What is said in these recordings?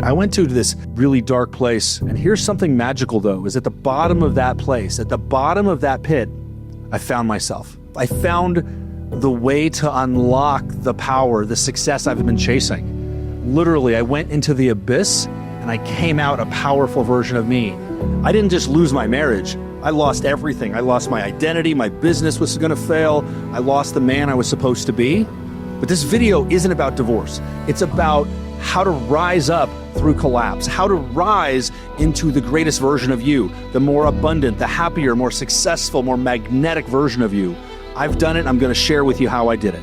I went to this really dark place, and here's something magical though, is at the bottom of that place, at the bottom of that pit, I found myself. I found the way to unlock the power, the success I've been chasing. Literally, I went into the abyss and I came out a powerful version of me. I didn't just lose my marriage. I lost everything. I lost my identity. My business was going to fail. I lost the man I was supposed to be. But this video isn't about divorce. It's about how to rise up through collapse, how to rise into the greatest version of you, the more abundant, the happier, more successful, more magnetic version of you. I've done it. I'm going to share with you how I did it.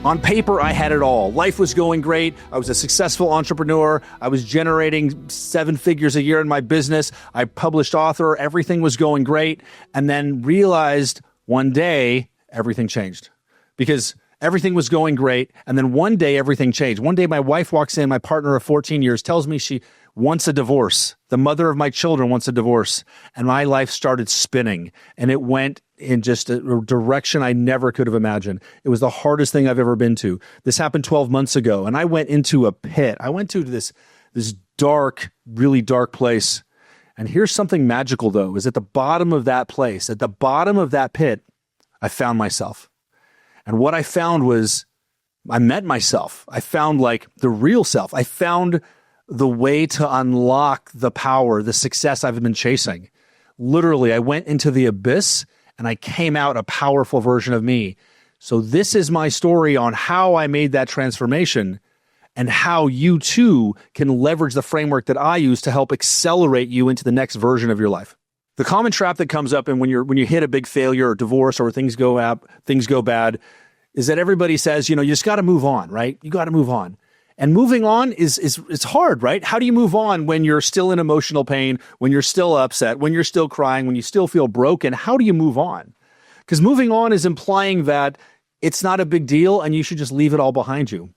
On paper, I had it all. Life was going great. I was a successful entrepreneur. I was generating 7 figures a year in my business. I published author. Everything was going great. And then realized one day, everything changed. Because everything was going great. And then one day, everything changed. One day, my wife walks in, my partner of 14 years, tells me she wants a divorce. The mother of my children wants a divorce. And my life started spinning. And it went in just a direction I never could have imagined. It was the hardest thing I've ever been to. This happened 12 months ago, and I went into a pit. I went to this dark, really dark place. And here's something magical, though, is at the bottom of that place, at the bottom of that pit, I found myself. And what I found was I met myself. I found like the real self. I found the way to unlock the power, the success I've been chasing. Literally, I went into the abyss and I came out a powerful version of me. So this is my story on how I made that transformation and how you too can leverage the framework that I use to help accelerate you into the next version of your life. The common trap that comes up and when you hit a big failure or divorce or things go bad is that everybody says, you just got to move on, right? You got to move on. And moving on it's hard, right? How do you move on when you're still in emotional pain, when you're still upset, when you're still crying, when you still feel broken? How do you move on? Because moving on is implying that it's not a big deal and you should just leave it all behind you.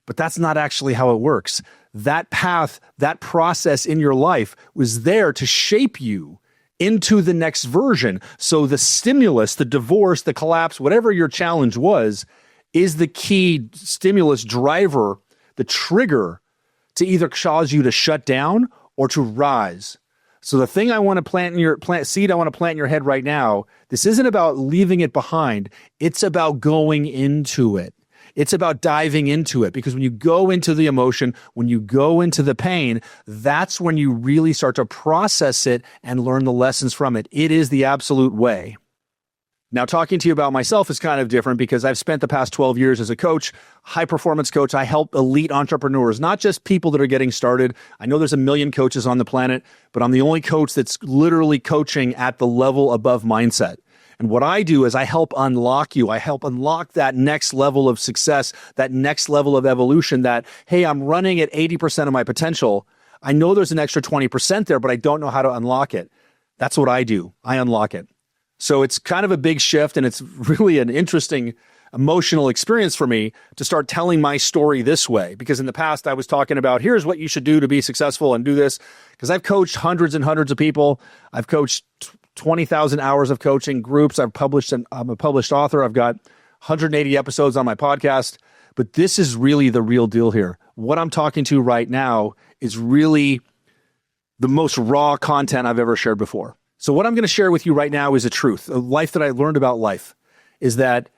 But that's not actually how it works. That path, that process in your life was there to shape you into the next version. So the stimulus, the divorce, the collapse, whatever your challenge was, is the key stimulus driver, the trigger to either cause you to shut down or to rise. So the thing I want to plant in your head right now, this isn't about leaving it behind. It's about going into it. It's about diving into it, because when you go into the emotion, when you go into the pain, that's when you really start to process it and learn the lessons from it. It is the absolute way. Now, talking to you about myself is kind of different because I've spent the past 12 years as a coach, high-performance coach. I help elite entrepreneurs, not just people that are getting started. I know there's a million coaches on the planet, but I'm the only coach that's literally coaching at the level above mindset. And what I do is I help unlock you. I help unlock that next level of success, that next level of evolution that, hey, I'm running at 80% of my potential. I know there's an extra 20% there, but I don't know how to unlock it. That's what I do. I unlock it. So it's kind of a big shift, and it's really an interesting emotional experience for me to start telling my story this way. Because in the past, I was talking about, here's what you should do to be successful and do this. Because I've coached hundreds and hundreds of people. I've coached 20,000 hours of coaching groups. I'm a published author. I've got 180 episodes on my podcast. But this is really the real deal here. What I'm talking to right now is really the most raw content I've ever shared before. So what I'm going to share with you right now is a truth, a life that I learned about life, is that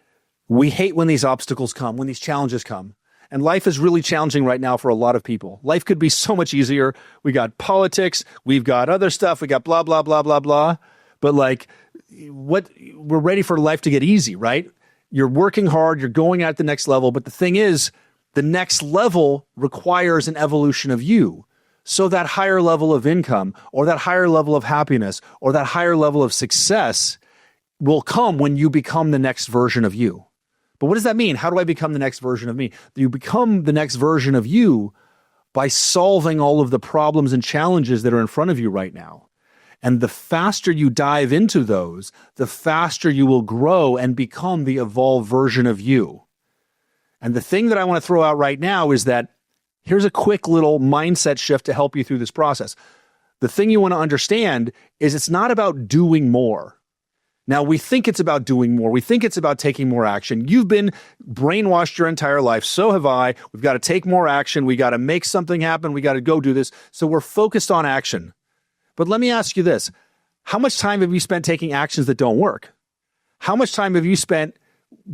we hate when these obstacles come, when these challenges come. And life is really challenging right now for a lot of people. Life could be so much easier. We got politics, we've got other stuff, we got blah, blah, blah, blah, blah. But we're ready for life to get easy, right? You're working hard, you're going at the next level. But the thing is, the next level requires an evolution of you. So that higher level of income or that higher level of happiness or that higher level of success will come when you become the next version of you. But what does that mean? How do I become the next version of me? You become the next version of you by solving all of the problems and challenges that are in front of you right now. And the faster you dive into those, the faster you will grow and become the evolved version of you. And the thing that I want to throw out right now is that here's a quick little mindset shift to help you through this process. The thing you want to understand is it's not about doing more. Now, we think it's about doing more. We think it's about taking more action. You've been brainwashed your entire life. So have I. We've got to take more action. We got to make something happen. We got to go do this. So we're focused on action. But let me ask you this. How much time have you spent taking actions that don't work? How much time have you spent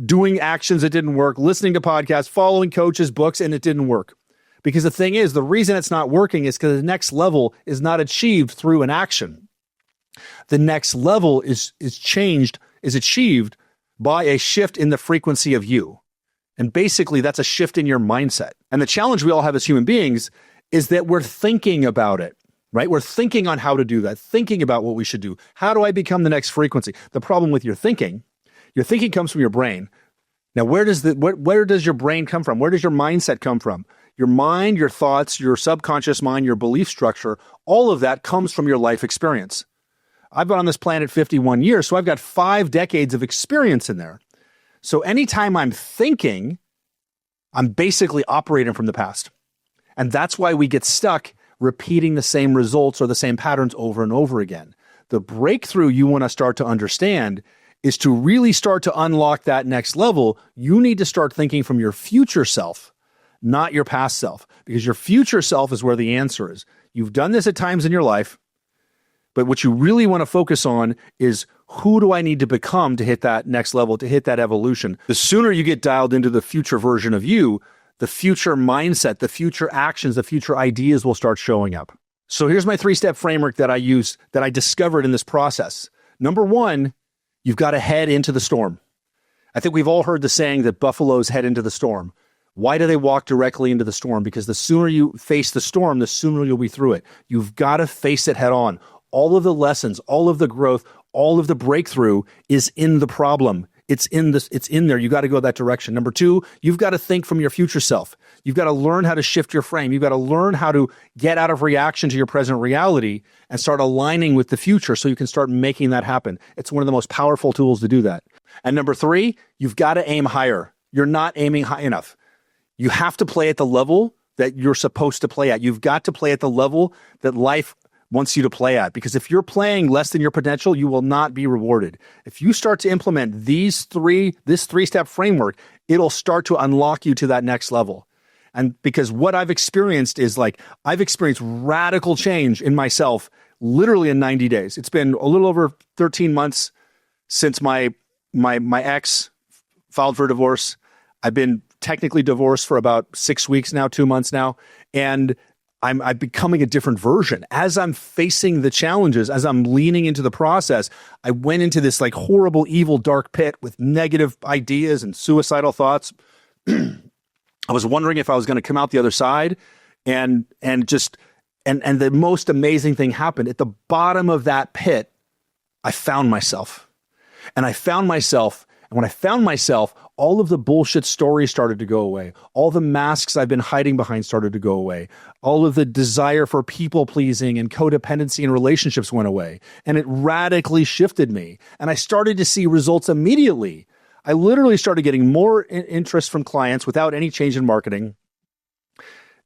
doing actions that didn't work, listening to podcasts, following coaches, books, and it didn't work? Because the thing is, the reason it's not working is because the next level is not achieved through an action. The next level is achieved by a shift in the frequency of you. And basically, that's a shift in your mindset. And the challenge we all have as human beings is that we're thinking about it, right? We're thinking on how to do that, thinking about what we should do. How do I become the next frequency? The problem with your thinking comes from your brain. Now, where does your brain come from? Where does your mindset come from? Your mind, your thoughts, your subconscious mind, your belief structure, all of that comes from your life experience. I've been on this planet 51 years, so I've got 5 decades of experience in there. So anytime I'm thinking, I'm basically operating from the past. And that's why we get stuck repeating the same results or the same patterns over and over again. The breakthrough you want to start to understand is to really start to unlock that next level. You need to start thinking from your future self, not your past self, because your future self is where the answer is. You've done this at times in your life. But what you really want to focus on is, who do I need to become to hit that next level, to hit that evolution? The sooner you get dialed into the future version of you, the future mindset, the future actions, the future ideas will start showing up. So here's my 3-step framework that I used, that I discovered in this process. Number 1, you've got to head into the storm. I think we've all heard the saying that buffaloes head into the storm. Why do they walk directly into the storm? Because the sooner you face the storm, the sooner you'll be through it. You've got to face it head on. All of the lessons, all of the growth, all of the breakthrough is in the problem. It's in there. You got to go that direction. Number 2, you've got to think from your future self. You've got to learn how to shift your frame. You've got to learn how to get out of reaction to your present reality and start aligning with the future so you can start making that happen. It's one of the most powerful tools to do that. And number 3, you've got to aim higher. You're not aiming high enough. You have to play at the level that you're supposed to play at. You've got to play at the level that life wants you to play at, because if you're playing less than your potential, you will not be rewarded. If you start to implement this 3-step framework, it'll start to unlock you to that next level. And because what I've experienced is I've experienced radical change in myself literally in 90 days. It's been a little over 13 months since my ex filed for divorce. I've been technically divorced for about 6 weeks now, 2 months now. And I'm becoming a different version. As I'm facing the challenges, as I'm leaning into the process, I went into this horrible, evil, dark pit with negative ideas and suicidal thoughts. I was wondering if I was going to come out the other side, and the most amazing thing happened. At the bottom of that pit, I found myself. And when I found myself, all of the bullshit stories started to go away. All the masks I've been hiding behind started to go away. All of the desire for people pleasing and codependency in relationships went away. And it radically shifted me. And I started to see results immediately. I literally started getting more interest from clients without any change in marketing.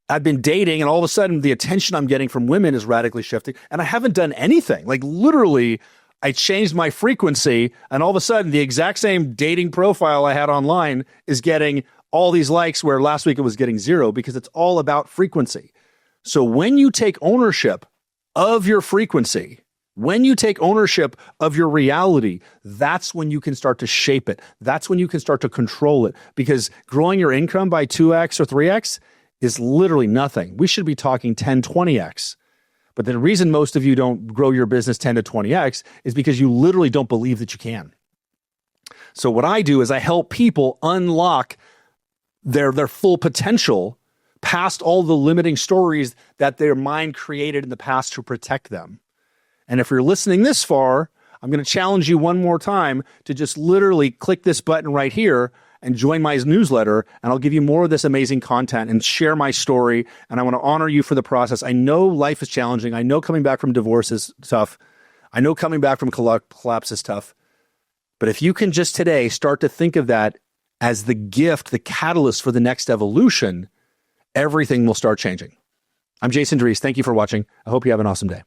I've been dating, and all of a sudden the attention I'm getting from women is radically shifting. And I haven't done anything. Literally, I changed my frequency, and all of a sudden the exact same dating profile I had online is getting all these likes, where last week it was getting 0, because it's all about frequency. So when you take ownership of your frequency, when you take ownership of your reality, that's when you can start to shape it. That's when you can start to control it, because growing your income by 2x or 3x is literally nothing. We should be talking 10, 20x. But the reason most of you don't grow your business 10 to 20x is because you literally don't believe that you can. So what I do is I help people unlock their full potential past all the limiting stories that their mind created in the past to protect them. And if you're listening this far, I'm going to challenge you one more time to just literally click this button right here and join my newsletter, and I'll give you more of this amazing content and share my story. And I want to honor you for the process. I know life is challenging. I know coming back from divorce is tough. I know coming back from collapse is tough. But if you can just today start to think of that as the gift, the catalyst for the next evolution, everything will start changing. I'm Jason Drees. Thank you for watching. I hope you have an awesome day.